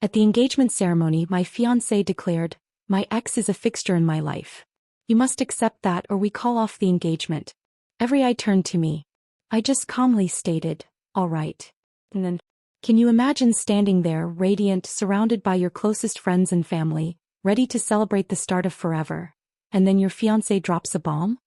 At the engagement ceremony, my fiancé declared, "My ex is a fixture in my life. You must accept that or we call off the engagement." Every eye turned to me. I just calmly stated, "All right." And then, can you imagine standing there, radiant, surrounded by your closest friends and family, ready to celebrate the start of forever, and then your fiancé drops a bomb?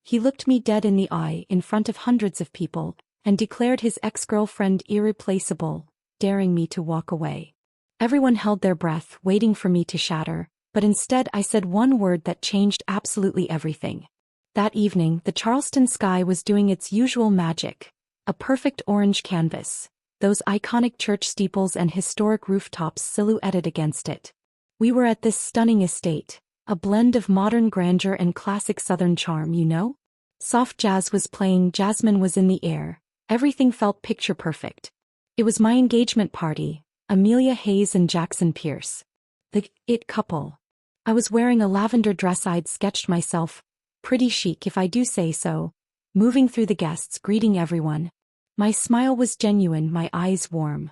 He looked me dead in the eye in front of hundreds of people, and declared his ex-girlfriend irreplaceable, daring me to walk away. Everyone held their breath, waiting for me to shatter, but instead I said one word that changed absolutely everything. That evening, the Charleston sky was doing its usual magic. A perfect orange canvas, those iconic church steeples and historic rooftops silhouetted against it. We were at this stunning estate, a blend of modern grandeur and classic Southern charm, you know? Soft jazz was playing, jasmine was in the air, everything felt picture perfect. It was my engagement party, Amelia Hayes and Jackson Pierce. The it couple. I was wearing a lavender dress I'd sketched myself, pretty chic if I do say so, moving through the guests, greeting everyone. My smile was genuine, my eyes warm.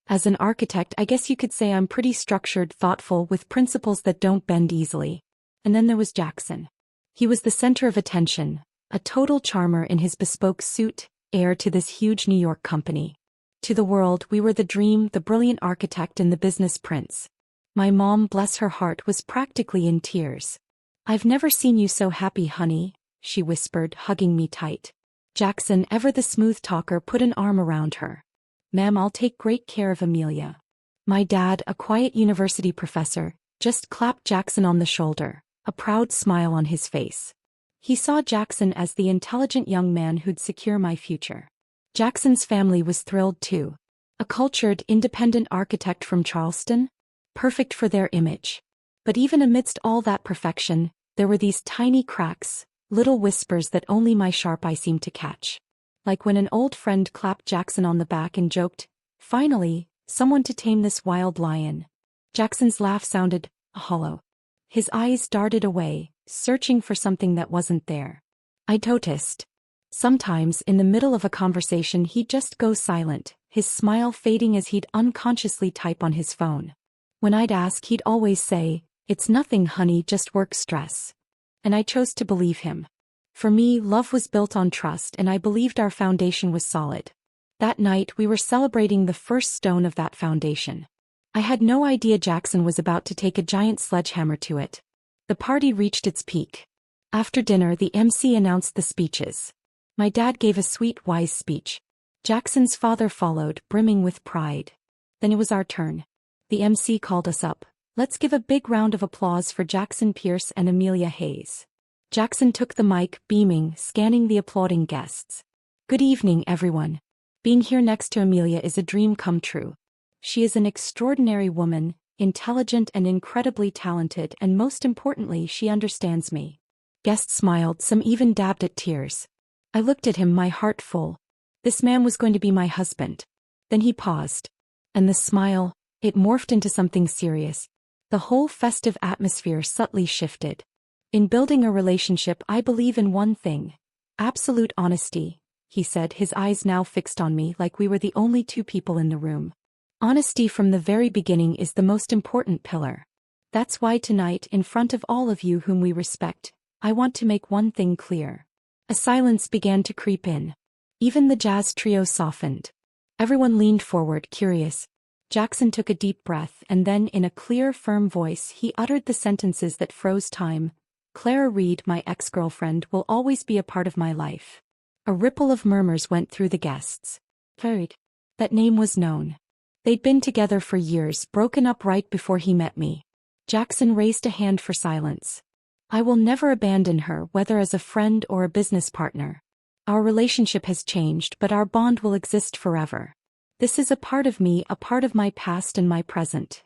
As an architect, I guess you could say I'm pretty structured, thoughtful, with principles that don't bend easily. And then there was Jackson. He was the center of attention, a total charmer in his bespoke suit, heir to this huge New York company. To the world, we were the dream, the brilliant architect and the business prince. My mom, bless her heart, was practically in tears. "I've never seen you so happy, honey," she whispered, hugging me tight. Jackson, ever the smooth talker, put an arm around her. "Ma'am, I'll take great care of Amelia." My dad, a quiet university professor, just clapped Jackson on the shoulder, a proud smile on his face. He saw Jackson as the intelligent young man who'd secure my future. Jackson's family was thrilled too. A cultured, independent architect from Charleston? Perfect for their image. But even amidst all that perfection, there were these tiny cracks, little whispers that only my sharp eye seemed to catch. Like when an old friend clapped Jackson on the back and joked, "Finally, someone to tame this wild lion." Jackson's laugh sounded hollow. His eyes darted away, searching for something that wasn't there. I noticed. Sometimes, in the middle of a conversation, he'd just go silent, his smile fading as he'd unconsciously type on his phone. When I'd ask, he'd always say, "It's nothing, honey, just work stress." And I chose to believe him. For me, love was built on trust, and I believed our foundation was solid. That night, we were celebrating the first stone of that foundation. I had no idea Jackson was about to take a giant sledgehammer to it. The party reached its peak. After dinner, the MC announced the speeches. My dad gave a sweet, wise speech. Jackson's father followed, brimming with pride. Then it was our turn. The MC called us up. "Let's give a big round of applause for Jackson Pierce and Amelia Hayes." Jackson took the mic, beaming, scanning the applauding guests. "Good evening, everyone. Being here next to Amelia is a dream come true. She is an extraordinary woman, intelligent and incredibly talented, and most importantly, she understands me." Guests smiled, some even dabbed at tears. I looked at him, my heart full. This man was going to be my husband. Then he paused. And the smile, it morphed into something serious. The whole festive atmosphere subtly shifted. "In building a relationship, I believe in one thing. Absolute honesty," he said, his eyes now fixed on me like we were the only two people in the room. "Honesty from the very beginning is the most important pillar. That's why tonight, in front of all of you whom we respect, I want to make one thing clear." A silence began to creep in. Even the jazz trio softened. Everyone leaned forward, curious. Jackson took a deep breath, and then, in a clear, firm voice, he uttered the sentences that froze time. "Clara Reed, my ex-girlfriend, will always be a part of my life." A ripple of murmurs went through the guests. Reed. That name was known. They'd been together for years, broken up right before he met me. Jackson raised a hand for silence. "I will never abandon her, whether as a friend or a business partner. Our relationship has changed, but our bond will exist forever. This is a part of me, a part of my past and my present."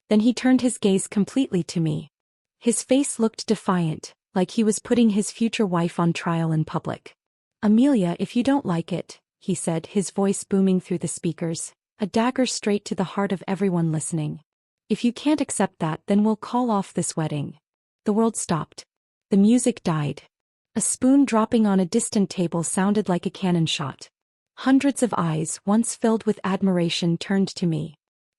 Then he turned his gaze completely to me. His face looked defiant, like he was putting his future wife on trial in public. "Amelia, if you don't like it," he said, his voice booming through the speakers, a dagger straight to the heart of everyone listening. "If you can't accept that, then we'll call off this wedding." The world stopped. The music died. A spoon dropping on a distant table sounded like a cannon shot. Hundreds of eyes, once filled with admiration, turned to me.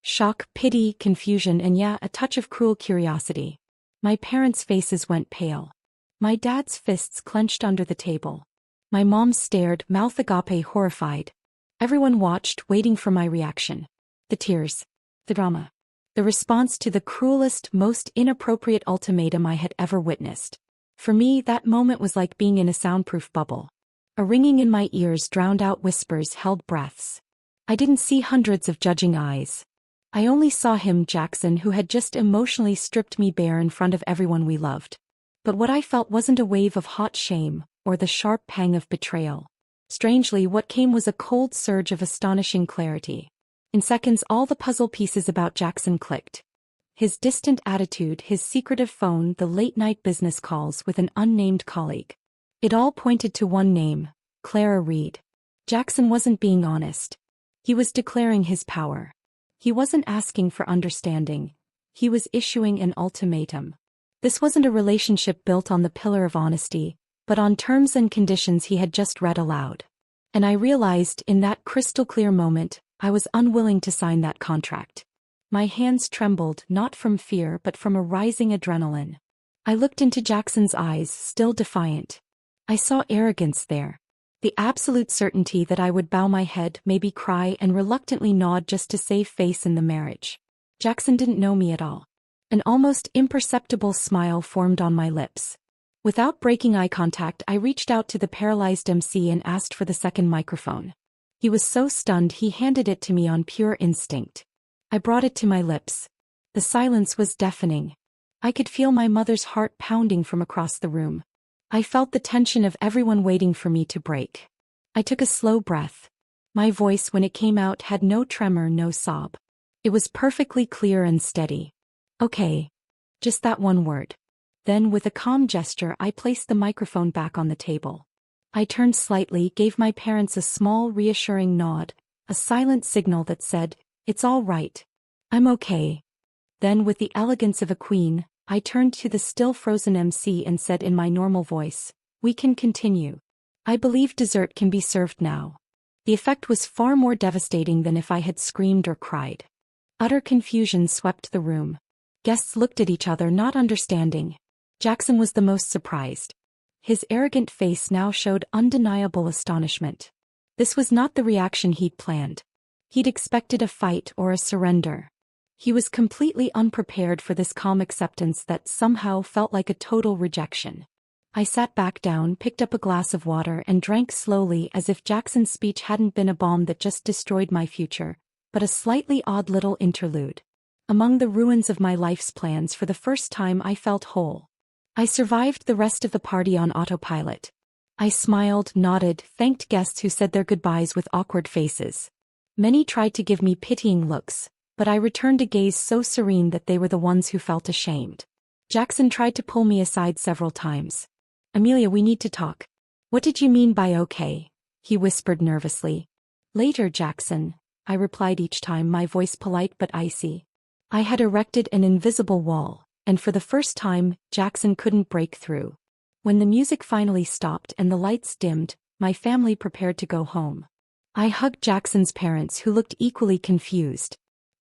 Shock, pity, confusion, and yeah, a touch of cruel curiosity. My parents' faces went pale. My dad's fists clenched under the table. My mom stared, mouth agape, horrified. Everyone watched, waiting for my reaction. The tears. The drama. The response to the cruelest, most inappropriate ultimatum I had ever witnessed. For me, that moment was like being in a soundproof bubble. A ringing in my ears drowned out whispers, held breaths. I didn't see hundreds of judging eyes. I only saw him, Jackson, who had just emotionally stripped me bare in front of everyone we loved. But what I felt wasn't a wave of hot shame, or the sharp pang of betrayal. Strangely, what came was a cold surge of astonishing clarity. In seconds, all the puzzle pieces about Jackson clicked. His distant attitude, his secretive phone, the late-night business calls with an unnamed colleague. It all pointed to one name, Clara Reed. Jackson wasn't being honest. He was declaring his power. He wasn't asking for understanding. He was issuing an ultimatum. This wasn't a relationship built on the pillar of honesty, but on terms and conditions he had just read aloud. And I realized, in that crystal-clear moment, I was unwilling to sign that contract. My hands trembled, not from fear but from a rising adrenaline. I looked into Jackson's eyes, still defiant. I saw arrogance there. The absolute certainty that I would bow my head, maybe cry, and reluctantly nod just to save face in the marriage. Jackson didn't know me at all. An almost imperceptible smile formed on my lips. Without breaking eye contact, I reached out to the paralyzed MC and asked for the second microphone. He was so stunned he handed it to me on pure instinct. I brought it to my lips. The silence was deafening. I could feel my mother's heart pounding from across the room. I felt the tension of everyone waiting for me to break. I took a slow breath. My voice, when it came out, had no tremor, no sob. It was perfectly clear and steady. Okay. Just that one word. Then, with a calm gesture, I placed the microphone back on the table. I turned slightly, gave my parents a small, reassuring nod, a silent signal that said, "It's all right. I'm okay." Then, with the elegance of a queen, I turned to the still frozen MC and said in my normal voice, "We can continue. I believe dessert can be served now." The effect was far more devastating than if I had screamed or cried. Utter confusion swept the room. Guests looked at each other, not understanding. Jackson was the most surprised. His arrogant face now showed undeniable astonishment. This was not the reaction he'd planned. He'd expected a fight or a surrender. He was completely unprepared for this calm acceptance that somehow felt like a total rejection. I sat back down, picked up a glass of water, and drank slowly, as if Jackson's speech hadn't been a bomb that just destroyed my future, but a slightly odd little interlude. Among the ruins of my life's plans, for the first time I felt whole. I survived the rest of the party on autopilot. I smiled, nodded, thanked guests who said their goodbyes with awkward faces. Many tried to give me pitying looks, but I returned a gaze so serene that they were the ones who felt ashamed. Jackson tried to pull me aside several times. "Amelia, we need to talk." "What did you mean by okay?" he whispered nervously. "Later, Jackson," I replied, each time my voice polite but icy. I had erected an invisible wall, and for the first time, Jackson couldn't break through. When the music finally stopped and the lights dimmed, my family prepared to go home. I hugged Jackson's parents, who looked equally confused.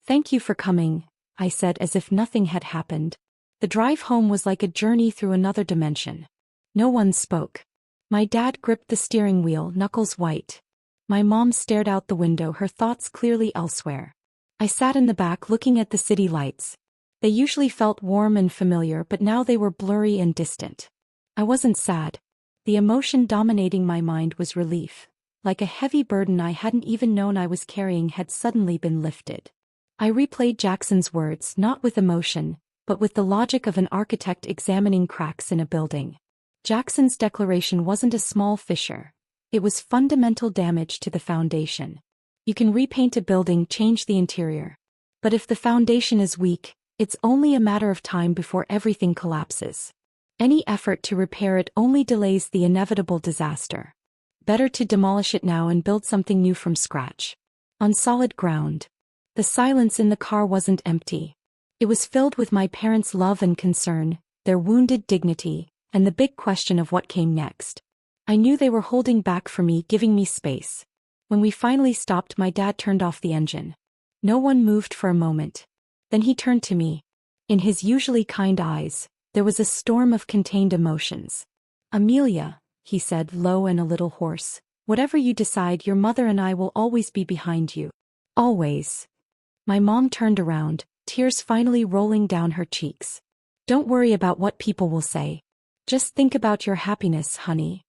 "Thank you for coming," I said, as if nothing had happened. The drive home was like a journey through another dimension. No one spoke. My dad gripped the steering wheel, knuckles white. My mom stared out the window, her thoughts clearly elsewhere. I sat in the back looking at the city lights. They usually felt warm and familiar, but now they were blurry and distant. I wasn't sad. The emotion dominating my mind was relief. Like a heavy burden I hadn't even known I was carrying had suddenly been lifted. I replayed Jackson's words, not with emotion, but with the logic of an architect examining cracks in a building. Jackson's declaration wasn't a small fissure. It was fundamental damage to the foundation. You can repaint a building, change the interior. But if the foundation is weak, it's only a matter of time before everything collapses. Any effort to repair it only delays the inevitable disaster. Better to demolish it now and build something new from scratch. On solid ground. The silence in the car wasn't empty. It was filled with my parents' love and concern, their wounded dignity, and the big question of what came next. I knew they were holding back for me, giving me space. When we finally stopped, my dad turned off the engine. No one moved for a moment. Then he turned to me. In his usually kind eyes, there was a storm of contained emotions. "Amelia," he said, low and a little hoarse, "whatever you decide, your mother and I will always be behind you. Always." My mom turned around, tears finally rolling down her cheeks. "Don't worry about what people will say. Just think about your happiness, honey."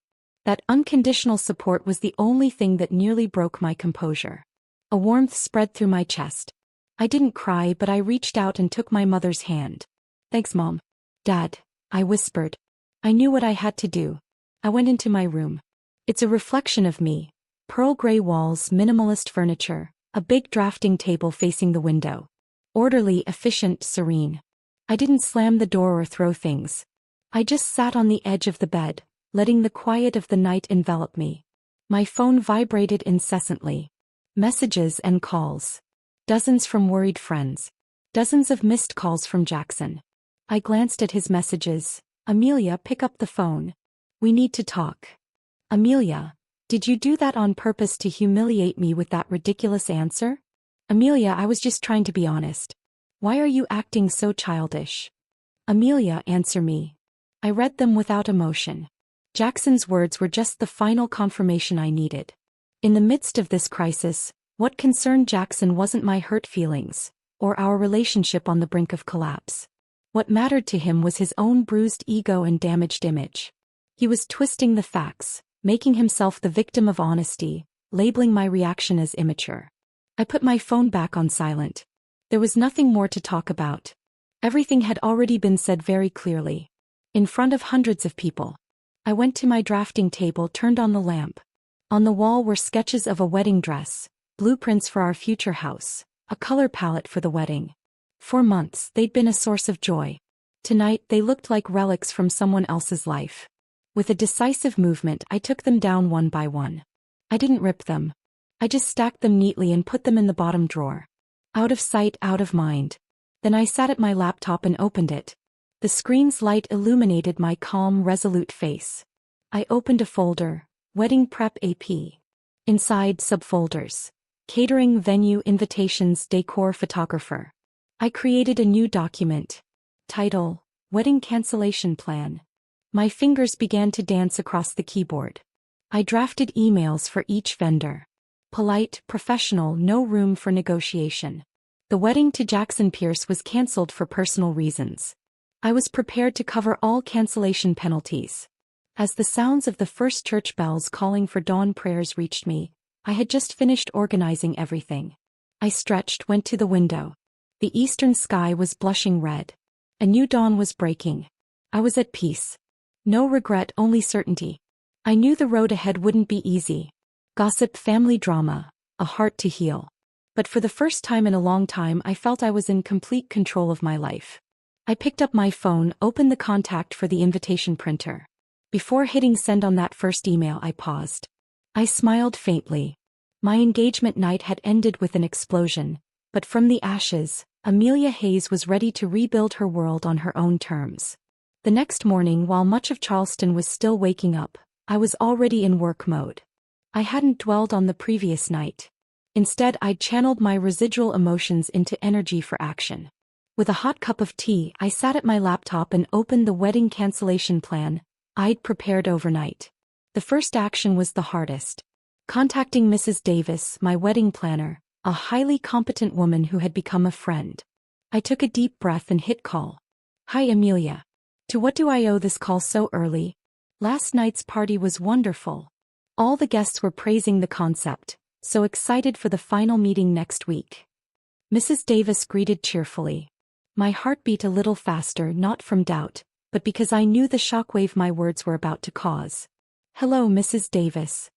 That unconditional support was the only thing that nearly broke my composure. A warmth spread through my chest. I didn't cry, but I reached out and took my mother's hand. "Thanks, Mom." "Dad," I whispered. I knew what I had to do. I went into my room. It's a reflection of me. Pearl gray walls, minimalist furniture, a big drafting table facing the window. Orderly, efficient, serene. I didn't slam the door or throw things. I just sat on the edge of the bed, letting the quiet of the night envelop me. My phone vibrated incessantly. Messages and calls. Dozens from worried friends. Dozens of missed calls from Jackson. I glanced at his messages. "Amelia, pick up the phone. We need to talk." "Amelia, did you do that on purpose to humiliate me with that ridiculous answer?" "Amelia, I was just trying to be honest. Why are you acting so childish?" "Amelia, answer me." I read them without emotion. Jackson's words were just the final confirmation I needed. In the midst of this crisis, what concerned Jackson wasn't my hurt feelings, or our relationship on the brink of collapse. What mattered to him was his own bruised ego and damaged image. He was twisting the facts, making himself the victim of honesty, labeling my reaction as immature. I put my phone back on silent. There was nothing more to talk about. Everything had already been said very clearly. In front of hundreds of people. I went to my drafting table, turned on the lamp. On the wall were sketches of a wedding dress, blueprints for our future house, a color palette for the wedding. For months, they'd been a source of joy. Tonight, they looked like relics from someone else's life. With a decisive movement, I took them down one by one. I didn't rip them. I just stacked them neatly and put them in the bottom drawer. Out of sight, out of mind. Then I sat at my laptop and opened it. The screen's light illuminated my calm, resolute face. I opened a folder, Wedding Prep AP. Inside, subfolders. Catering, venue, invitations, decor, photographer. I created a new document. Title, Wedding Cancellation Plan. My fingers began to dance across the keyboard. I drafted emails for each vendor. Polite, professional, no room for negotiation. The wedding to Jackson Pierce was canceled for personal reasons. I was prepared to cover all cancellation penalties. As the sounds of the first church bells calling for dawn prayers reached me, I had just finished organizing everything. I stretched, went to the window. The eastern sky was blushing red. A new dawn was breaking. I was at peace. No regret, only certainty. I knew the road ahead wouldn't be easy. Gossip, family drama, a heart to heal. But for the first time in a long time, I felt I was in complete control of my life. I picked up my phone, opened the contact for the invitation printer. Before hitting send on that first email, I paused. I smiled faintly. My engagement night had ended with an explosion, but from the ashes, Amelia Hayes was ready to rebuild her world on her own terms. The next morning, while much of Charleston was still waking up, I was already in work mode. I hadn't dwelled on the previous night. Instead, I'd channeled my residual emotions into energy for action. With a hot cup of tea, I sat at my laptop and opened the wedding cancellation plan I'd prepared overnight. The first action was the hardest. Contacting Mrs. Davis, my wedding planner, a highly competent woman who had become a friend. I took a deep breath and hit call. "Hi, Amelia. To what do I owe this call so early? Last night's party was wonderful. All the guests were praising the concept, so excited for the final meeting next week." Mrs. Davis greeted cheerfully. My heart beat a little faster, not from doubt, but because I knew the shockwave my words were about to cause. "Hello, Mrs. Davis.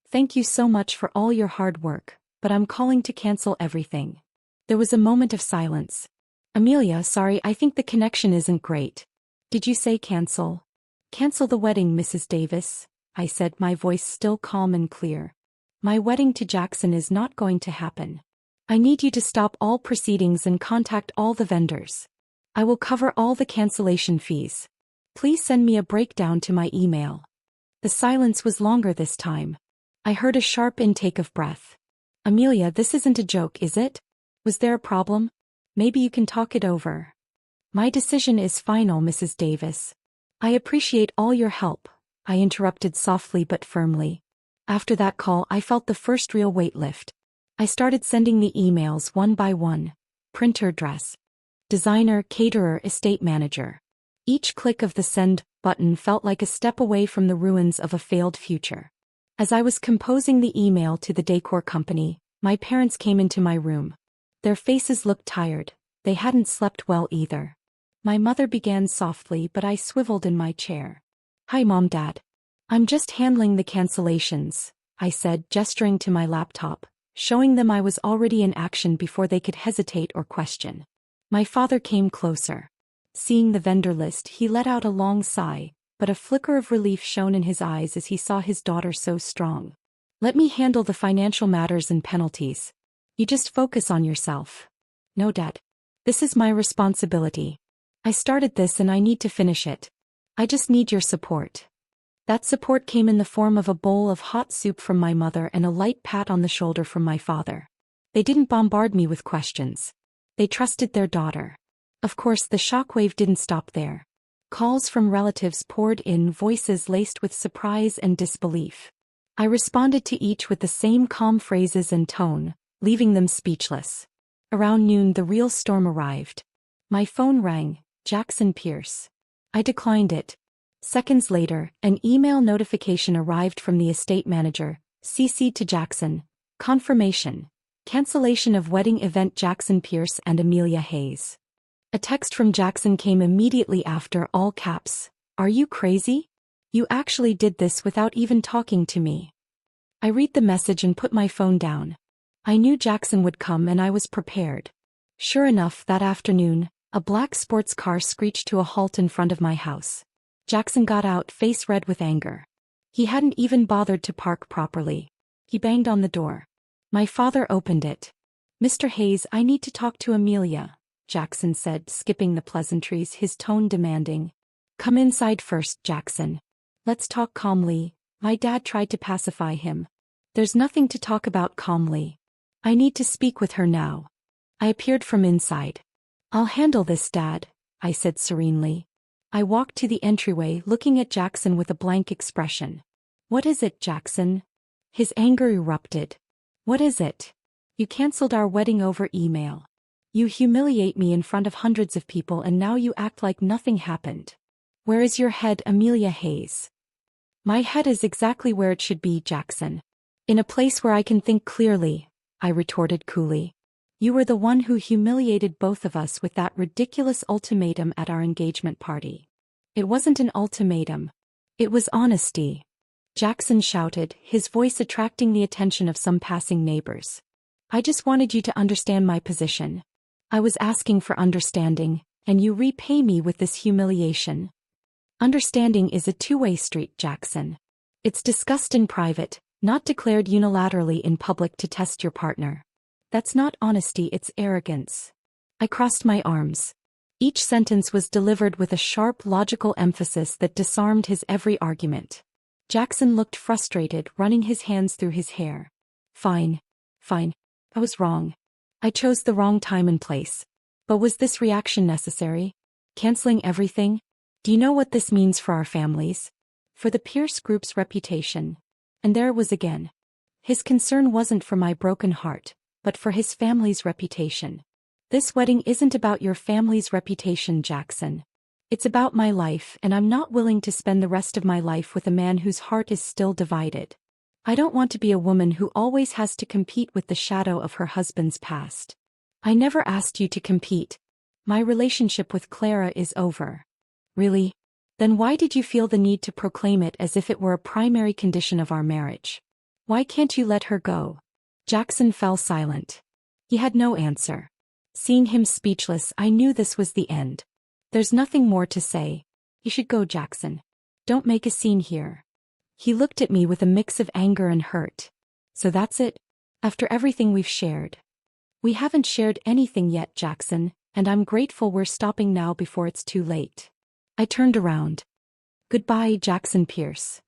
Thank you so much for all your hard work, but I'm calling to cancel everything." There was a moment of silence. "Amelia, sorry, I think the connection isn't great. Did you say cancel?" "Cancel the wedding, Mrs. Davis," I said, my voice still calm and clear. "My wedding to Jackson is not going to happen. I need you to stop all proceedings and contact all the vendors. I will cover all the cancellation fees. Please send me a breakdown to my email." The silence was longer this time. I heard a sharp intake of breath. "Amelia, this isn't a joke, is it? Was there a problem? Maybe you can talk it over. My decision is final, Mrs. Davis. I appreciate all your help, I interrupted softly but firmly. After that call, I felt the first real weight lift. I started sending the emails one by one. Printer, dress. Designer, caterer, estate manager. Each click of the send button felt like a step away from the ruins of a failed future. As I was composing the email to the decor company, my parents came into my room. Their faces looked tired. They hadn't slept well either. My mother began softly, but I swiveled in my chair. Hi, Mom, Dad. I'm just handling the cancellations, I said, gesturing to my laptop, showing them I was already in action before they could hesitate or question. My father came closer. Seeing the vendor list, he let out a long sigh, but a flicker of relief shone in his eyes as he saw his daughter so strong. Let me handle the financial matters and penalties. You just focus on yourself. No, Dad. This is my responsibility. I started this and I need to finish it. I just need your support. That support came in the form of a bowl of hot soup from my mother and a light pat on the shoulder from my father. They didn't bombard me with questions. They trusted their daughter. Of course, the shockwave didn't stop there. Calls from relatives poured in, voices laced with surprise and disbelief. I responded to each with the same calm phrases and tone, leaving them speechless. Around noon, the real storm arrived. My phone rang. Jackson Pierce. I declined it. Seconds later, an email notification arrived from the estate manager, CC'd to Jackson. Confirmation. Cancellation of wedding event Jackson Pierce and Amelia Hayes. A text from Jackson came immediately after, all caps. Are you crazy? You actually did this without even talking to me. I read the message and put my phone down. I knew Jackson would come and I was prepared. Sure enough, that afternoon, a black sports car screeched to a halt in front of my house. Jackson got out, face red with anger. He hadn't even bothered to park properly. He banged on the door. My father opened it. Mr. Hayes, I need to talk to Amelia, Jackson said, skipping the pleasantries, his tone demanding. Come inside first, Jackson. Let's talk calmly. My dad tried to pacify him. There's nothing to talk about calmly. I need to speak with her now. I appeared from inside. I'll handle this, Dad, I said serenely. I walked to the entryway, looking at Jackson with a blank expression. What is it, Jackson? His anger erupted. What is it? You canceled our wedding over email. You humiliate me in front of hundreds of people and now you act like nothing happened. Where is your head, Amelia Hayes? My head is exactly where it should be, Jackson. In a place where I can think clearly, I retorted coolly. You were the one who humiliated both of us with that ridiculous ultimatum at our engagement party. It wasn't an ultimatum. It was honesty. Jackson shouted, his voice attracting the attention of some passing neighbors. I just wanted you to understand my position. I was asking for understanding, and you repay me with this humiliation. Understanding is a two-way street, Jackson. It's discussed in private, not declared unilaterally in public to test your partner. That's not honesty, it's arrogance. I crossed my arms. Each sentence was delivered with a sharp, logical emphasis that disarmed his every argument. Jackson looked frustrated, running his hands through his hair. Fine. I was wrong. I chose the wrong time and place. But was this reaction necessary? Canceling everything? Do you know what this means for our families? For the Pierce Group's reputation? And there it was again. His concern wasn't for my broken heart, but for his family's reputation. This wedding isn't about your family's reputation, Jackson. It's about my life, and I'm not willing to spend the rest of my life with a man whose heart is still divided. I don't want to be a woman who always has to compete with the shadow of her husband's past. I never asked you to compete. My relationship with Clara is over. Really? Then why did you feel the need to proclaim it as if it were a primary condition of our marriage? Why can't you let her go? Jackson fell silent. He had no answer. Seeing him speechless, I knew this was the end. There's nothing more to say. You should go, Jackson. Don't make a scene here. He looked at me with a mix of anger and hurt. So that's it? After everything we've shared? We haven't shared anything yet, Jackson, and I'm grateful we're stopping now before it's too late. I turned around. Goodbye, Jackson Pierce.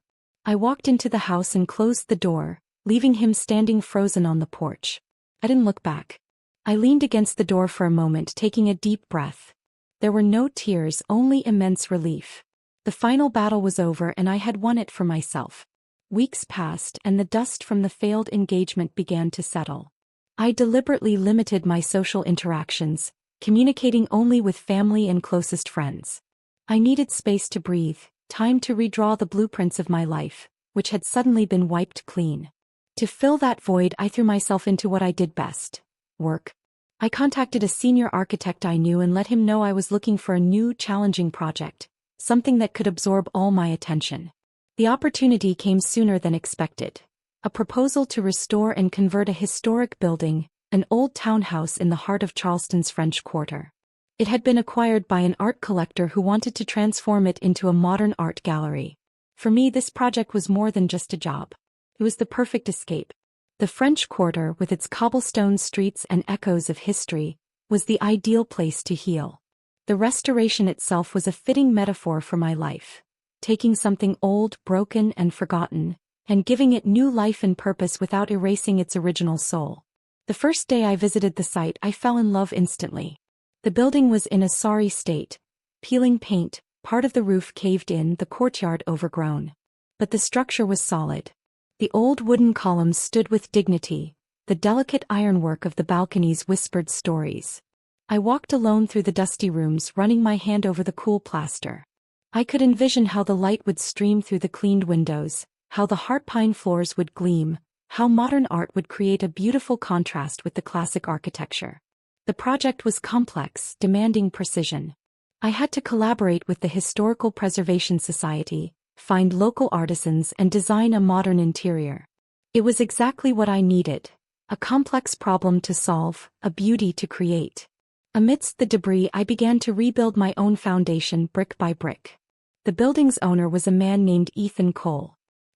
I walked into the house and closed the door, leaving him standing frozen on the porch. I didn't look back. I leaned against the door for a moment, taking a deep breath. There were no tears, only immense relief. The final battle was over and I had won it for myself. Weeks passed and the dust from the failed engagement began to settle. I deliberately limited my social interactions, communicating only with family and closest friends. I needed space to breathe, time to redraw the blueprints of my life, which had suddenly been wiped clean. To fill that void, I threw myself into what I did best: work. I contacted a senior architect I knew and let him know I was looking for a new, challenging project, something that could absorb all my attention. The opportunity came sooner than expected. A proposal to restore and convert a historic building, an old townhouse in the heart of Charleston's French Quarter. It had been acquired by an art collector who wanted to transform it into a modern art gallery. For me, this project was more than just a job. It was the perfect escape. The French Quarter, with its cobblestone streets and echoes of history, was the ideal place to heal. The restoration itself was a fitting metaphor for my life, taking something old, broken, and forgotten, and giving it new life and purpose without erasing its original soul. The first day I visited the site, I fell in love instantly. The building was in a sorry state, peeling paint, part of the roof caved in, the courtyard overgrown. But the structure was solid. The old wooden columns stood with dignity, the delicate ironwork of the balconies whispered stories. I walked alone through the dusty rooms, running my hand over the cool plaster. I could envision how the light would stream through the cleaned windows, how the heart pine floors would gleam, how modern art would create a beautiful contrast with the classic architecture. The project was complex, demanding precision. I had to collaborate with the Historical Preservation Society, find local artisans and design a modern interior. It was exactly what I needed: a complex problem to solve, a beauty to create. Amidst the debris, I began to rebuild my own foundation brick by brick. The building's owner was a man named Ethan Cole.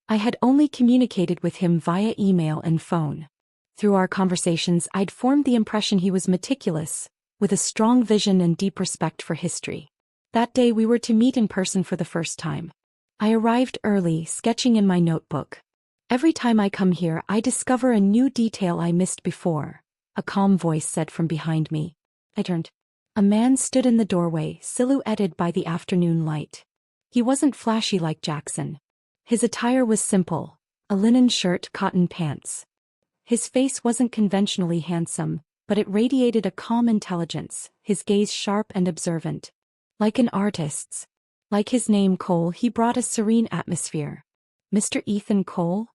I had only communicated with him via email and phone. Through our conversations, I'd formed the impression he was meticulous, with a strong vision and deep respect for history. That day we were to meet in person for the first time. I arrived early, sketching in my notebook. Every time I come here, I discover a new detail I missed before, a calm voice said from behind me. I turned. A man stood in the doorway, silhouetted by the afternoon light. He wasn't flashy like Jackson. His attire was simple: a linen shirt, cotton pants. His face wasn't conventionally handsome, but it radiated a calm intelligence, his gaze sharp and observant. Like an artist's. Like his name, Cole, he brought a serene atmosphere. "Mr. Ethan Cole?"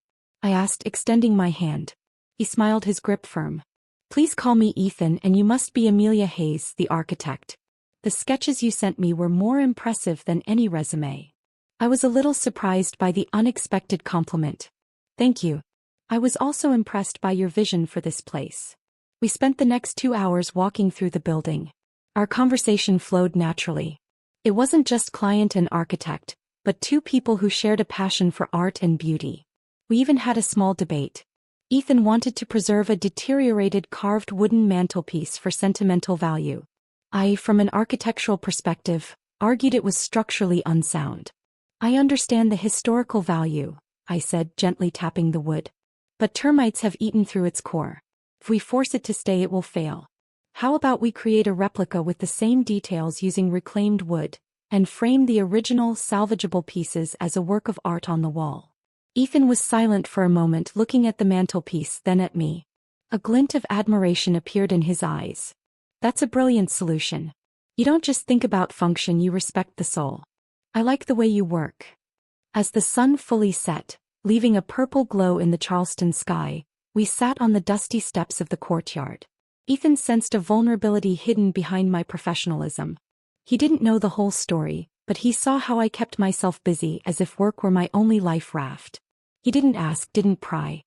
I asked, extending my hand. He smiled, his grip firm. "Please call me Ethan, and you must be Amelia Hayes, the architect. The sketches you sent me were more impressive than any resume." I was a little surprised by the unexpected compliment. "Thank you. I was also impressed by your vision for this place." We spent the next 2 hours walking through the building. Our conversation flowed naturally. It wasn't just client and architect, but two people who shared a passion for art and beauty. We even had a small debate. Ethan wanted to preserve a deteriorated carved wooden mantelpiece for sentimental value. I, from an architectural perspective, argued it was structurally unsound. "I understand the historical value," I said, gently tapping the wood. "But termites have eaten through its core. If we force it to stay, it will fail. How about we create a replica with the same details using reclaimed wood, and frame the original salvageable pieces as a work of art on the wall?" Ethan was silent for a moment, looking at the mantelpiece, then at me. A glint of admiration appeared in his eyes. "That's a brilliant solution. You don't just think about function, you respect the soul. I like the way you work." As the sun fully set, leaving a purple glow in the Charleston sky, we sat on the dusty steps of the courtyard. Ethan sensed a vulnerability hidden behind my professionalism. He didn't know the whole story, but he saw how I kept myself busy as if work were my only life raft. He didn't ask, didn't pry.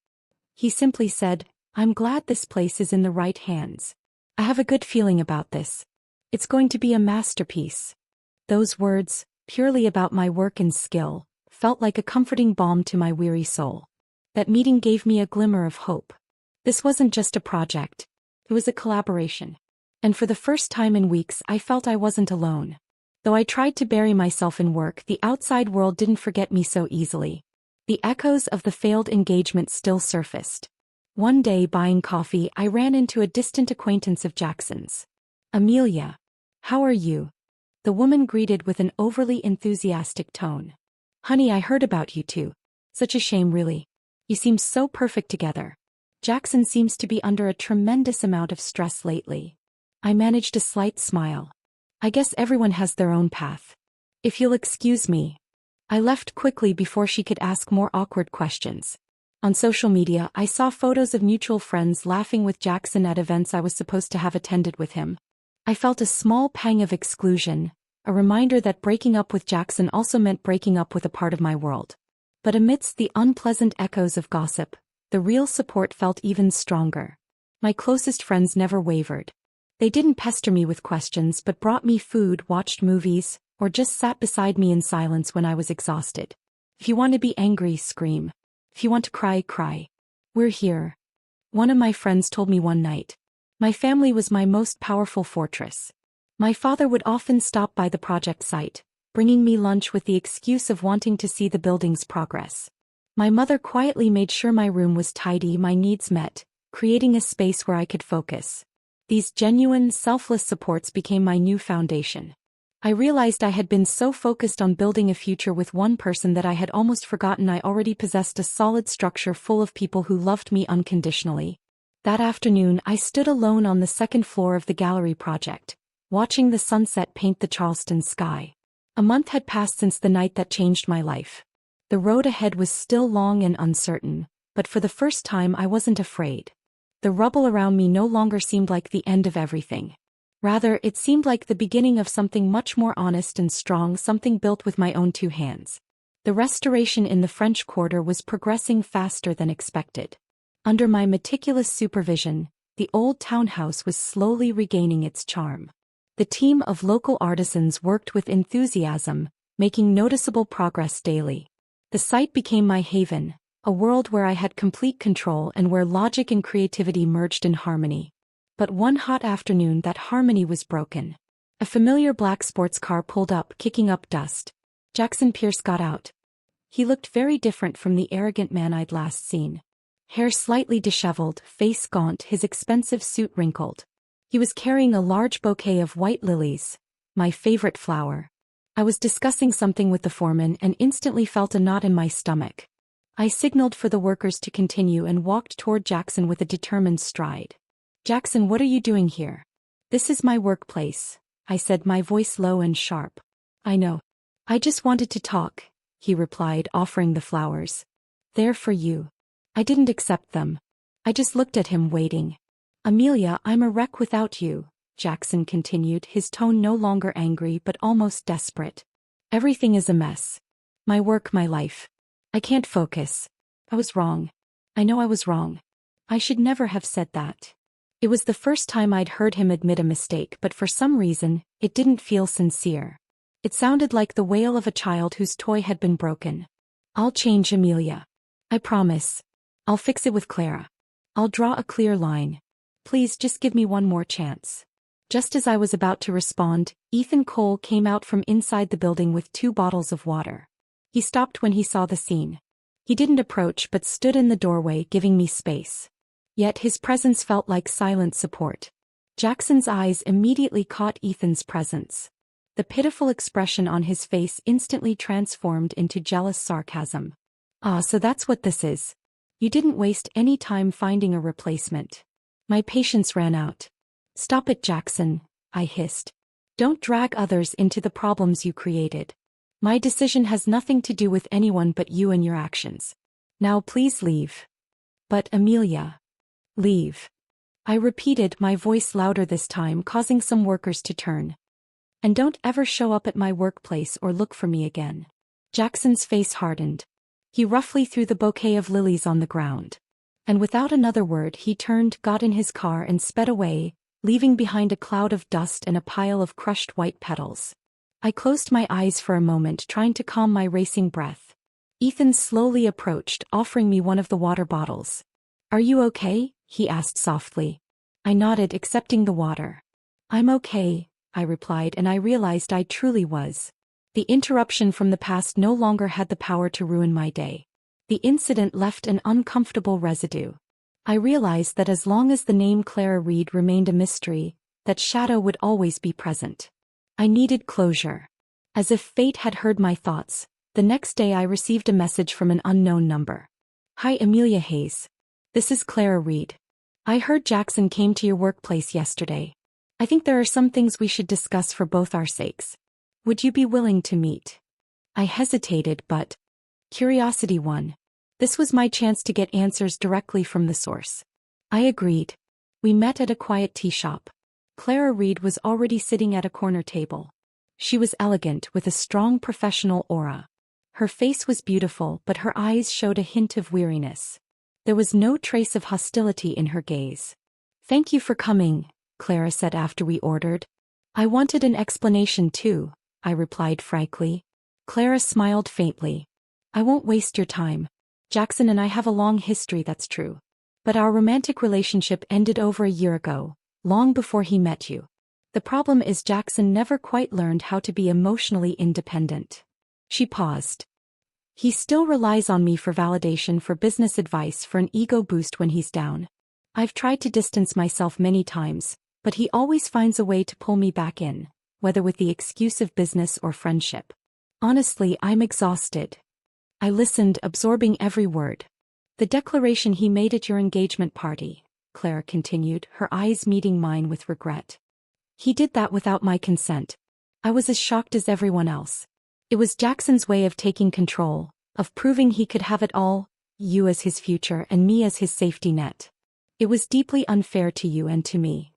He simply said, "I'm glad this place is in the right hands. I have a good feeling about this. It's going to be a masterpiece." Those words, purely about my work and skill, felt like a comforting balm to my weary soul. That meeting gave me a glimmer of hope. This wasn't just a project. It was a collaboration. And for the first time in weeks, I felt I wasn't alone. Though I tried to bury myself in work, the outside world didn't forget me so easily. The echoes of the failed engagement still surfaced. One day buying coffee, I ran into a distant acquaintance of Jackson's. "Amelia. How are you?" The woman greeted with an overly enthusiastic tone. "Honey, I heard about you two. Such a shame, really. You seem so perfect together. Jackson seems to be under a tremendous amount of stress lately." I managed a slight smile. "I guess everyone has their own path. If you'll excuse me." I left quickly before she could ask more awkward questions. On social media, I saw photos of mutual friends laughing with Jackson at events I was supposed to have attended with him. I felt a small pang of exclusion, a reminder that breaking up with Jackson also meant breaking up with a part of my world. But amidst the unpleasant echoes of gossip, the real support felt even stronger. My closest friends never wavered. They didn't pester me with questions but brought me food, watched movies, or just sat beside me in silence when I was exhausted. "If you want to be angry, scream. If you want to cry, cry. We're here," one of my friends told me one night. My family was my most powerful fortress. My father would often stop by the project site, bringing me lunch with the excuse of wanting to see the building's progress. My mother quietly made sure my room was tidy, my needs met, creating a space where I could focus. These genuine, selfless supports became my new foundation. I realized I had been so focused on building a future with one person that I had almost forgotten I already possessed a solid structure full of people who loved me unconditionally. That afternoon, I stood alone on the second floor of the gallery project, watching the sunset paint the Charleston sky. A month had passed since the night that changed my life. The road ahead was still long and uncertain, but for the first time I wasn't afraid. The rubble around me no longer seemed like the end of everything. Rather, it seemed like the beginning of something much more honest and strong, something built with my own two hands. The restoration in the French Quarter was progressing faster than expected. Under my meticulous supervision, the old townhouse was slowly regaining its charm. The team of local artisans worked with enthusiasm, making noticeable progress daily. The site became my haven, a world where I had complete control and where logic and creativity merged in harmony. But one hot afternoon that harmony was broken. A familiar black sports car pulled up, kicking up dust. Jackson Pierce got out. He looked very different from the arrogant man I'd last seen. Hair slightly disheveled, face gaunt, his expensive suit wrinkled. He was carrying a large bouquet of white lilies, my favorite flower. I was discussing something with the foreman and instantly felt a knot in my stomach. I signaled for the workers to continue and walked toward Jackson with a determined stride. "Jackson, what are you doing here?" "This is my workplace," I said, my voice low and sharp. "I know. I just wanted to talk," he replied, offering the flowers. "They're for you." I didn't accept them. I just looked at him, waiting. "Amelia, I'm a wreck without you," Jackson continued, his tone no longer angry but almost desperate. "Everything is a mess. My work, my life. I can't focus. I was wrong. I know I was wrong. I should never have said that." It was the first time I'd heard him admit a mistake, but for some reason, it didn't feel sincere. It sounded like the wail of a child whose toy had been broken. "I'll change, Amelia. I promise. I'll fix it with Clara. I'll draw a clear line. Please just give me one more chance." Just as I was about to respond, Ethan Cole came out from inside the building with 2 bottles of water. He stopped when he saw the scene. He didn't approach but stood in the doorway, giving me space. Yet his presence felt like silent support. Jackson's eyes immediately caught Ethan's presence. The pitiful expression on his face instantly transformed into jealous sarcasm. "Ah, so that's what this is. You didn't waste any time finding a replacement." My patience ran out. "Stop it, Jackson," I hissed. "Don't drag others into the problems you created. My decision has nothing to do with anyone but you and your actions. Now please leave." "But Amelia." "Leave," I repeated, my voice louder this time, causing some workers to turn. "And don't ever show up at my workplace or look for me again." Jackson's face hardened. He roughly threw the bouquet of lilies on the ground. And without another word he turned, got in his car and sped away, leaving behind a cloud of dust and a pile of crushed white petals. I closed my eyes for a moment, trying to calm my racing breath. Ethan slowly approached, offering me one of the water bottles. "Are you okay?" he asked softly. I nodded, accepting the water. "I'm okay," I replied, and I realized I truly was. The interruption from the past no longer had the power to ruin my day. The incident left an uncomfortable residue. I realized that as long as the name Clara Reed remained a mystery, that shadow would always be present. I needed closure. As if fate had heard my thoughts, the next day I received a message from an unknown number. Hi Amelia Hayes. This is Clara Reed. I heard Jackson came to your workplace yesterday. I think there are some things we should discuss for both our sakes. Would you be willing to meet? I hesitated, but curiosity won. This was my chance to get answers directly from the source. I agreed. We met at a quiet tea shop. Clara Reed was already sitting at a corner table. She was elegant with a strong professional aura. Her face was beautiful, but her eyes showed a hint of weariness. There was no trace of hostility in her gaze. Thank you for coming, Clara said after we ordered. I wanted an explanation too, I replied frankly. Clara smiled faintly. I won't waste your time. Jackson and I have a long history, that's true. But our romantic relationship ended over a year ago, long before he met you. The problem is Jackson never quite learned how to be emotionally independent. She paused. He still relies on me for validation, for business advice, for an ego boost when he's down. I've tried to distance myself many times, but he always finds a way to pull me back in, whether with the excuse of business or friendship. Honestly, I'm exhausted. I listened, absorbing every word. The declaration he made at your engagement party, Clara continued, her eyes meeting mine with regret. He did that without my consent. I was as shocked as everyone else. It was Jackson's way of taking control, of proving he could have it all, you as his future and me as his safety net. It was deeply unfair to you and to me.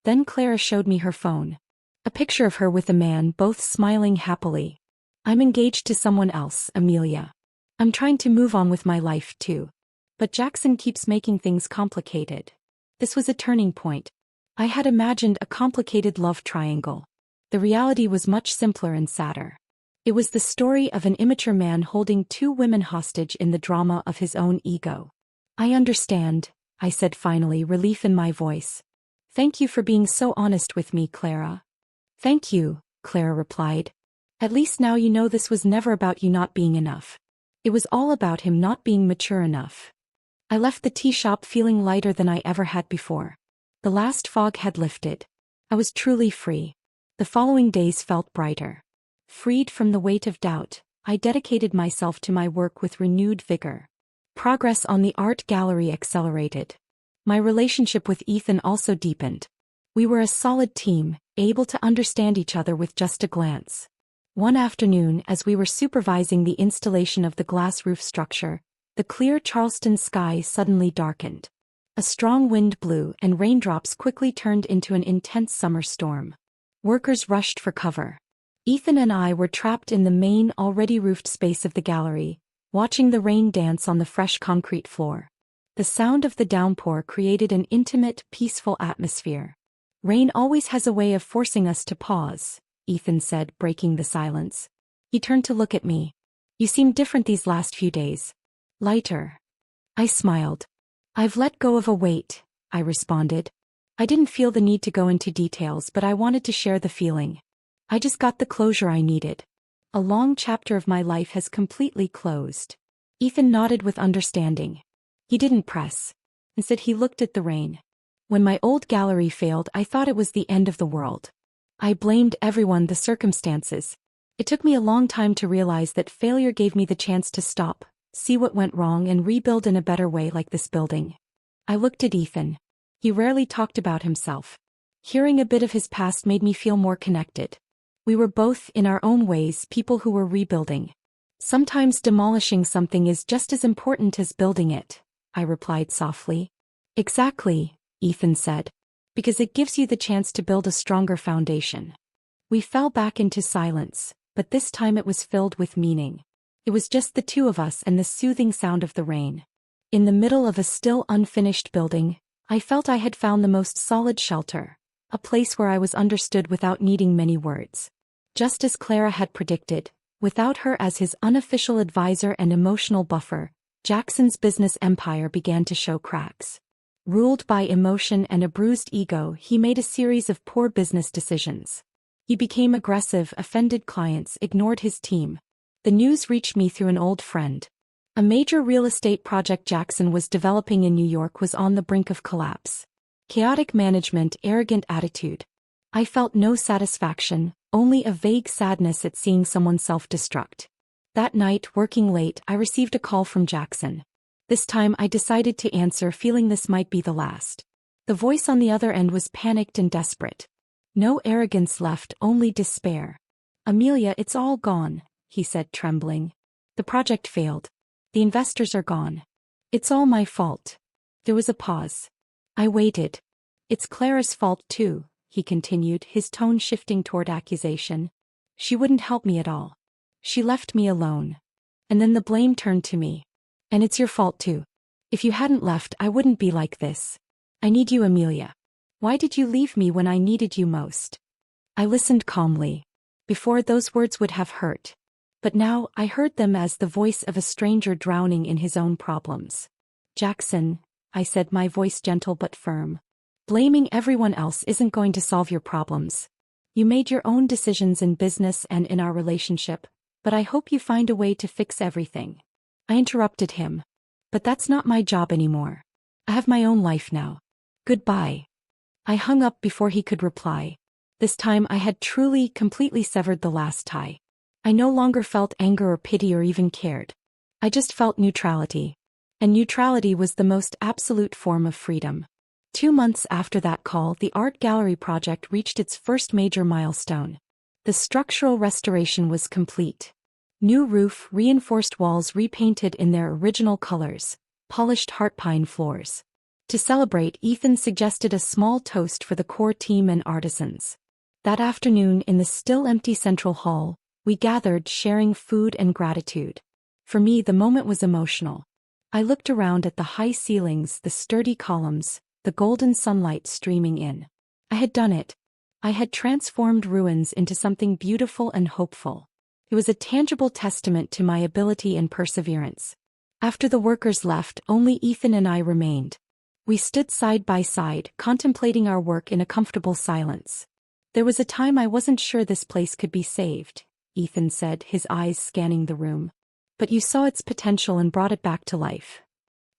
Then Clara showed me her phone. A picture of her with a man, both smiling happily. I'm engaged to someone else, Amelia. I'm trying to move on with my life too. But Jackson keeps making things complicated. This was a turning point. I had imagined a complicated love triangle. The reality was much simpler and sadder. It was the story of an immature man holding two women hostage in the drama of his own ego. I understand, I said finally, relief in my voice. Thank you for being so honest with me, Clara. Thank you, Clara replied. At least now you know this was never about you not being enough. It was all about him not being mature enough. I left the tea shop feeling lighter than I ever had before. The last fog had lifted. I was truly free. The following days felt brighter. Freed from the weight of doubt, I dedicated myself to my work with renewed vigor. Progress on the art gallery accelerated. My relationship with Ethan also deepened. We were a solid team, able to understand each other with just a glance. One afternoon, as we were supervising the installation of the glass roof structure, the clear Charleston sky suddenly darkened. A strong wind blew and raindrops quickly turned into an intense summer storm. Workers rushed for cover. Ethan and I were trapped in the main, already roofed space of the gallery, watching the rain dance on the fresh concrete floor. The sound of the downpour created an intimate, peaceful atmosphere. Rain always has a way of forcing us to pause, Ethan said, breaking the silence. He turned to look at me. You seem different these last few days. Lighter. I smiled. I've let go of a weight, I responded. I didn't feel the need to go into details, but I wanted to share the feeling. I just got the closure I needed. A long chapter of my life has completely closed. Ethan nodded with understanding. He didn't press. Instead, he looked at the rain. When my old gallery failed, I thought it was the end of the world. I blamed everyone, the circumstances. It took me a long time to realize that failure gave me the chance to stop, see what went wrong, and rebuild in a better way, like this building. I looked at Ethan. He rarely talked about himself. Hearing a bit of his past made me feel more connected. We were both, in our own ways, people who were rebuilding. Sometimes demolishing something is just as important as building it, I replied softly. Exactly, Ethan said. Because it gives you the chance to build a stronger foundation. We fell back into silence, but this time it was filled with meaning. It was just the two of us and the soothing sound of the rain. In the middle of a still unfinished building, I felt I had found the most solid shelter, a place where I was understood without needing many words. Just as Clara had predicted, without her as his unofficial advisor and emotional buffer, Jackson's business empire began to show cracks. Ruled by emotion and a bruised ego, he made a series of poor business decisions. He became aggressive, offended clients, ignored his team. The news reached me through an old friend. A major real estate project Jackson was developing in New York was on the brink of collapse. Chaotic management, arrogant attitude. I felt no satisfaction, only a vague sadness at seeing someone self-destruct. That night, working late, I received a call from Jackson. This time I decided to answer, feeling this might be the last. The voice on the other end was panicked and desperate. No arrogance left, only despair. "Amelia, it's all gone," he said, trembling. "The project failed. The investors are gone. It's all my fault." There was a pause. I waited. "It's Clara's fault too," he continued, his tone shifting toward accusation. "She wouldn't help me at all. She left me alone. And then the blame turned to me. And it's your fault too. If you hadn't left, I wouldn't be like this. I need you, Amelia. Why did you leave me when I needed you most?" I listened calmly. Before, those words would have hurt. But now, I heard them as the voice of a stranger drowning in his own problems. "Jackson," I said, my voice gentle but firm. "Blaming everyone else isn't going to solve your problems. You made your own decisions in business and in our relationship, but I hope you find a way to fix everything." I interrupted him. "But that's not my job anymore. I have my own life now. Goodbye." I hung up before he could reply. This time I had truly, completely severed the last tie. I no longer felt anger or pity or even cared. I just felt neutrality. And neutrality was the most absolute form of freedom. 2 months after that call, the art gallery project reached its first major milestone. The structural restoration was complete. New roof, reinforced walls repainted in their original colors, polished heart pine floors. To celebrate, Ethan suggested a small toast for the core team and artisans. That afternoon, in the still empty central hall, we gathered, sharing food and gratitude. For me, the moment was emotional. I looked around at the high ceilings, the sturdy columns, the golden sunlight streaming in. I had done it. I had transformed ruins into something beautiful and hopeful. It was a tangible testament to my ability and perseverance. After the workers left, only Ethan and I remained. We stood side by side, contemplating our work in a comfortable silence. "There was a time I wasn't sure this place could be saved," Ethan said, his eyes scanning the room. "But you saw its potential and brought it back to life."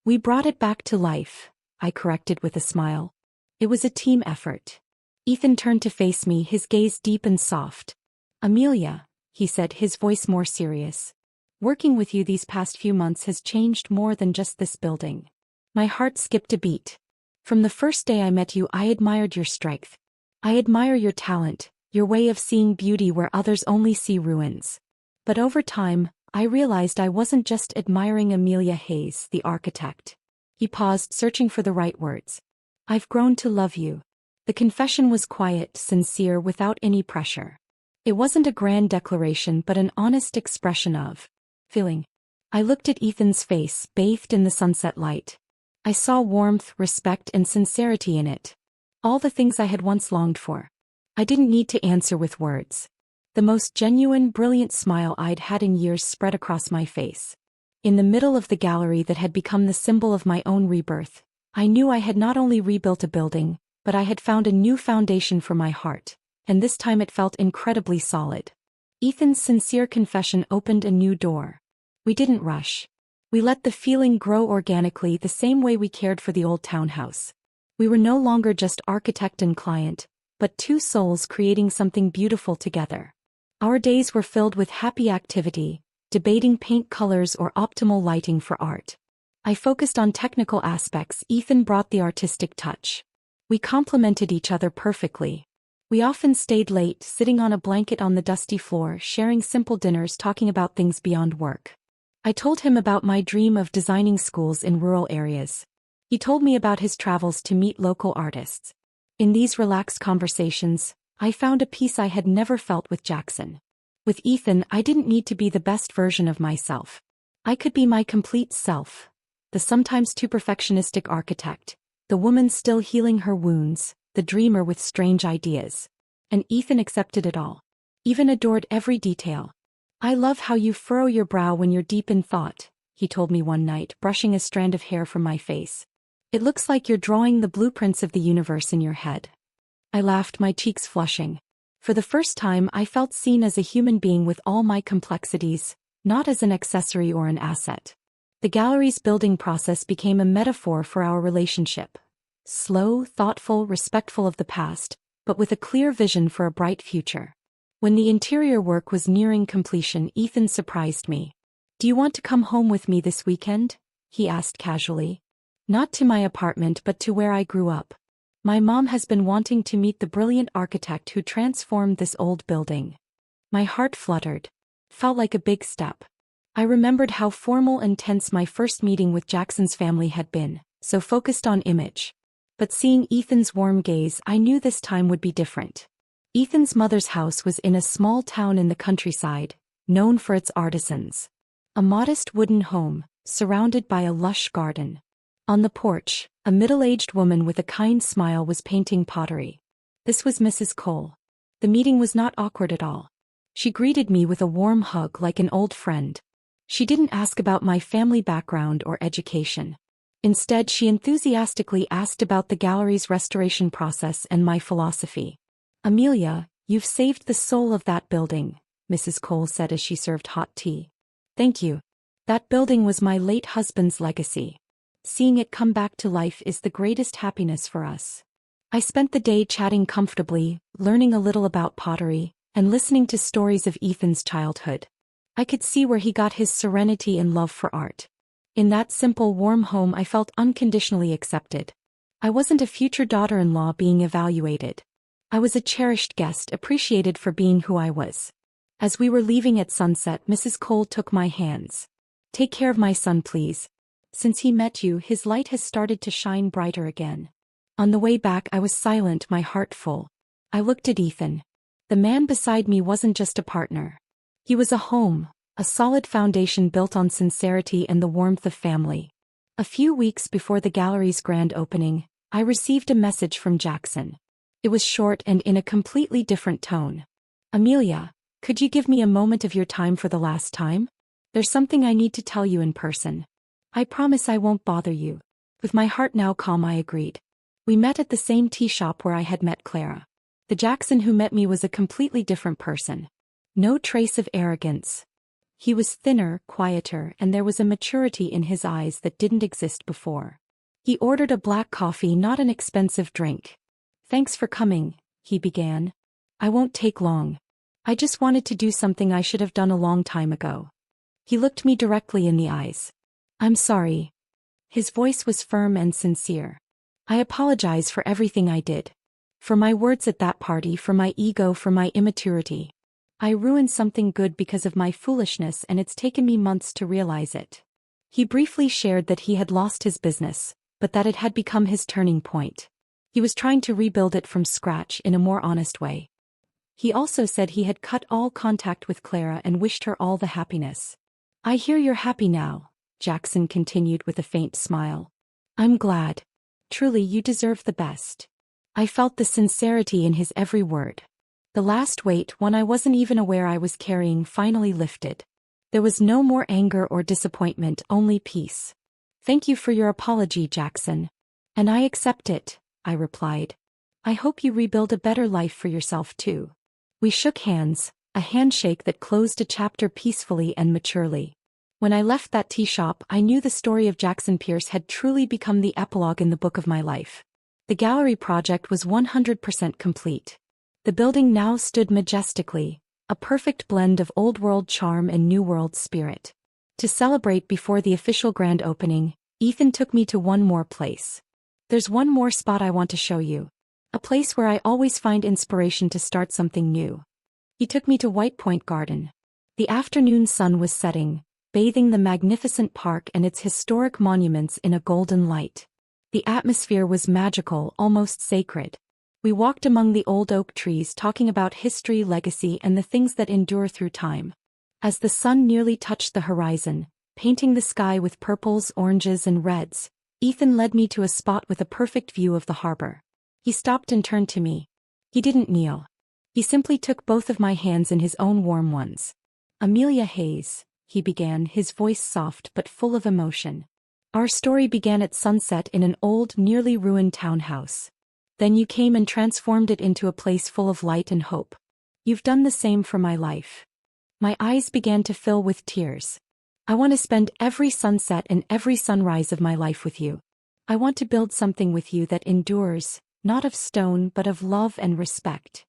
"We brought it back to life," I corrected with a smile. "It was a team effort." Ethan turned to face me, his gaze deep and soft. "Amelia," he said, his voice more serious. "Working with you these past few months has changed more than just this building." My heart skipped a beat. From the first day I met you, I admired your strength. I admire your talent, your way of seeing beauty where others only see ruins. But over time, I realized I wasn't just admiring Amelia Hayes, the architect. He paused, searching for the right words. "I've grown to love you." The confession was quiet, sincere, without any pressure. It wasn't a grand declaration but an honest expression of feeling. I looked at Ethan's face, bathed in the sunset light. I saw warmth, respect, and sincerity in it. All the things I had once longed for. I didn't need to answer with words. The most genuine, brilliant smile I'd had in years spread across my face. In the middle of the gallery that had become the symbol of my own rebirth, I knew I had not only rebuilt a building, but I had found a new foundation for my heart, and this time it felt incredibly solid. Ethan's sincere confession opened a new door. We didn't rush. We let the feeling grow organically, the same way we cared for the old townhouse. We were no longer just architect and client, but two souls creating something beautiful together. Our days were filled with happy activity, debating paint colors or optimal lighting for art. I focused on technical aspects, Ethan brought the artistic touch. We complemented each other perfectly. We often stayed late, sitting on a blanket on the dusty floor, sharing simple dinners, talking about things beyond work. I told him about my dream of designing schools in rural areas. He told me about his travels to meet local artists. In these relaxed conversations, I found a peace I had never felt with Jackson. With Ethan, I didn't need to be the best version of myself. I could be my complete self. The sometimes too perfectionistic architect, the woman still healing her wounds, the dreamer with strange ideas. And Ethan accepted it all. Even adored every detail. "I love how you furrow your brow when you're deep in thought," he told me one night, brushing a strand of hair from my face. "It looks like you're drawing the blueprints of the universe in your head." I laughed, my cheeks flushing. For the first time, I felt seen as a human being with all my complexities, not as an accessory or an asset. The gallery's building process became a metaphor for our relationship. Slow, thoughtful, respectful of the past, but with a clear vision for a bright future. When the interior work was nearing completion, Ethan surprised me. "Do you want to come home with me this weekend?" he asked casually. "Not to my apartment but to where I grew up. My mom has been wanting to meet the brilliant architect who transformed this old building." My heart fluttered. Felt like a big step. I remembered how formal and tense my first meeting with Jackson's family had been, so focused on image. But seeing Ethan's warm gaze, I knew this time would be different. Ethan's mother's house was in a small town in the countryside, known for its artisans. A modest wooden home, surrounded by a lush garden. On the porch, a middle-aged woman with a kind smile was painting pottery. This was Mrs. Cole. The meeting was not awkward at all. She greeted me with a warm hug like an old friend. She didn't ask about my family background or education. Instead, she enthusiastically asked about the gallery's restoration process and my philosophy. "Amelia, you've saved the soul of that building," Mrs. Cole said as she served hot tea. "Thank you. That building was my late husband's legacy. Seeing it come back to life is the greatest happiness for us." I spent the day chatting comfortably, learning a little about pottery, and listening to stories of Ethan's childhood. I could see where he got his serenity and love for art. In that simple, warm home, I felt unconditionally accepted. I wasn't a future daughter-in-law being evaluated. I was a cherished guest, appreciated for being who I was. As we were leaving at sunset, Mrs. Cole took my hands. "Take care of my son, please. Since he met you, his light has started to shine brighter again." On the way back, I was silent, my heart full. I looked at Ethan. The man beside me wasn't just a partner. He was a home, a solid foundation built on sincerity and the warmth of family. A few weeks before the gallery's grand opening, I received a message from Jackson. It was short and in a completely different tone. "Amelia, could you give me a moment of your time for the last time? There's something I need to tell you in person. I promise I won't bother you." With my heart now calm, I agreed. We met at the same tea shop where I had met Clara. The Jackson who met me was a completely different person. No trace of arrogance. He was thinner, quieter, and there was a maturity in his eyes that didn't exist before. He ordered a black coffee, not an expensive drink. "Thanks for coming," he began. "I won't take long. I just wanted to do something I should have done a long time ago." He looked me directly in the eyes. "I'm sorry." His voice was firm and sincere. "I apologize for everything I did. For my words at that party, for my ego, for my immaturity. I ruined something good because of my foolishness, and it's taken me months to realize it." He briefly shared that he had lost his business, but that it had become his turning point. He was trying to rebuild it from scratch in a more honest way. He also said he had cut all contact with Clara and wished her all the happiness. "I hear you're happy now," Jackson continued with a faint smile. "I'm glad. Truly, you deserve the best." I felt the sincerity in his every word. The last weight, one I wasn't even aware I was carrying, finally lifted. There was no more anger or disappointment, only peace. "Thank you for your apology, Jackson." "And I accept it," I replied. "I hope you rebuild a better life for yourself too." We shook hands, a handshake that closed a chapter peacefully and maturely. When I left that tea shop, I knew the story of Jackson Pierce had truly become the epilogue in the book of my life. The gallery project was 100% complete. The building now stood majestically, a perfect blend of old-world charm and new-world spirit. To celebrate before the official grand opening, Ethan took me to one more place. "There's one more spot I want to show you. A place where I always find inspiration to start something new." He took me to White Point Garden. The afternoon sun was setting, bathing the magnificent park and its historic monuments in a golden light. The atmosphere was magical, almost sacred. We walked among the old oak trees, talking about history, legacy, and the things that endure through time. As the sun nearly touched the horizon, painting the sky with purples, oranges, and reds, Ethan led me to a spot with a perfect view of the harbor. He stopped and turned to me. He didn't kneel. He simply took both of my hands in his own warm ones. "Amelia Hayes," he began, his voice soft but full of emotion. "Our story began at sunset in an old, nearly ruined townhouse. Then you came and transformed it into a place full of light and hope. You've done the same for my life." My eyes began to fill with tears. I want to spend every sunset and every sunrise of my life with you. I want to build something with you that endures, not of stone but of love and respect."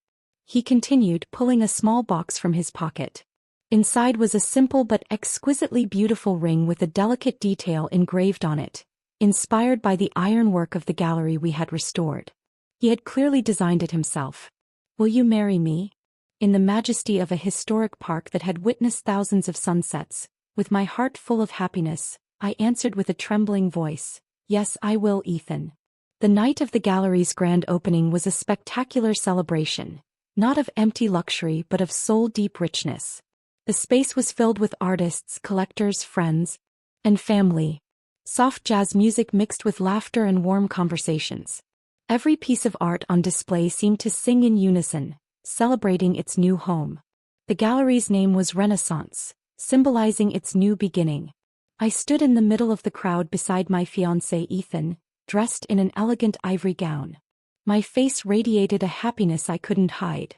He continued, pulling a small box from his pocket. Inside was a simple but exquisitely beautiful ring with a delicate detail engraved on it, inspired by the ironwork of the gallery we had restored. He had clearly designed it himself. "Will you marry me?" In the majesty of a historic park that had witnessed thousands of sunsets, with my heart full of happiness, I answered with a trembling voice, "Yes, I will, Ethan." The night of the gallery's grand opening was a spectacular celebration, not of empty luxury but of soul-deep richness. The space was filled with artists, collectors, friends, and family. Soft jazz music mixed with laughter and warm conversations. Every piece of art on display seemed to sing in unison, celebrating its new home. The gallery's name was Renaissance, symbolizing its new beginning. I stood in the middle of the crowd beside my fiancé Ethan, dressed in an elegant ivory gown. My face radiated a happiness I couldn't hide.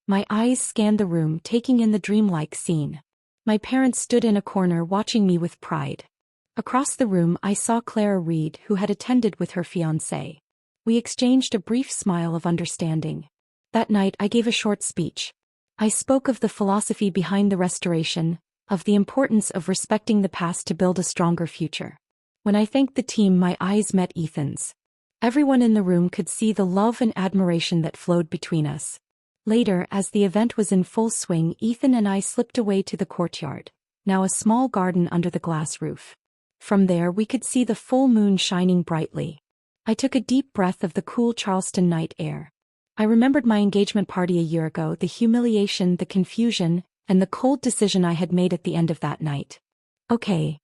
My eyes scanned the room, taking in the dreamlike scene. My parents stood in a corner watching me with pride. Across the room I saw Clara Reed, who had attended with her fiancé. We exchanged a brief smile of understanding. That night I gave a short speech. I spoke of the philosophy behind the restoration, of the importance of respecting the past to build a stronger future. When I thanked the team, my eyes met Ethan's. Everyone in the room could see the love and admiration that flowed between us. Later, as the event was in full swing, Ethan and I slipped away to the courtyard, now a small garden under the glass roof. From there we could see the full moon shining brightly. I took a deep breath of the cool Charleston night air. I remembered my engagement party a year ago, the humiliation, the confusion, and the cold decision I had made at the end of that night. Okay.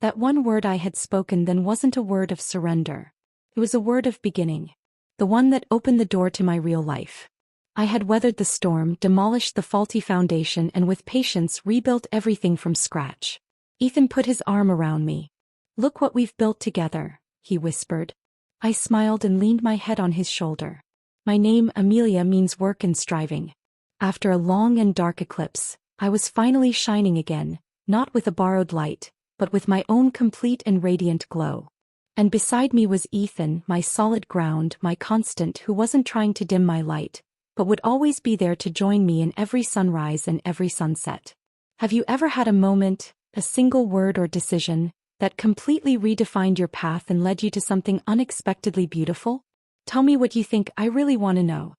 That one word I had spoken then wasn't a word of surrender. It was a word of beginning. The one that opened the door to my real life. I had weathered the storm, demolished the faulty foundation, and with patience rebuilt everything from scratch. Ethan put his arm around me. "Look what we've built together," he whispered. I smiled and leaned my head on his shoulder. My name, Amelia, means work and striving. After a long and dark eclipse, I was finally shining again, not with a borrowed light, but with my own complete and radiant glow. And beside me was Ethan, my solid ground, my constant, who wasn't trying to dim my light, but would always be there to join me in every sunrise and every sunset. Have you ever had a moment, a single word or decision, that completely redefined your path and led you to something unexpectedly beautiful? Tell me what you think, I really want to know.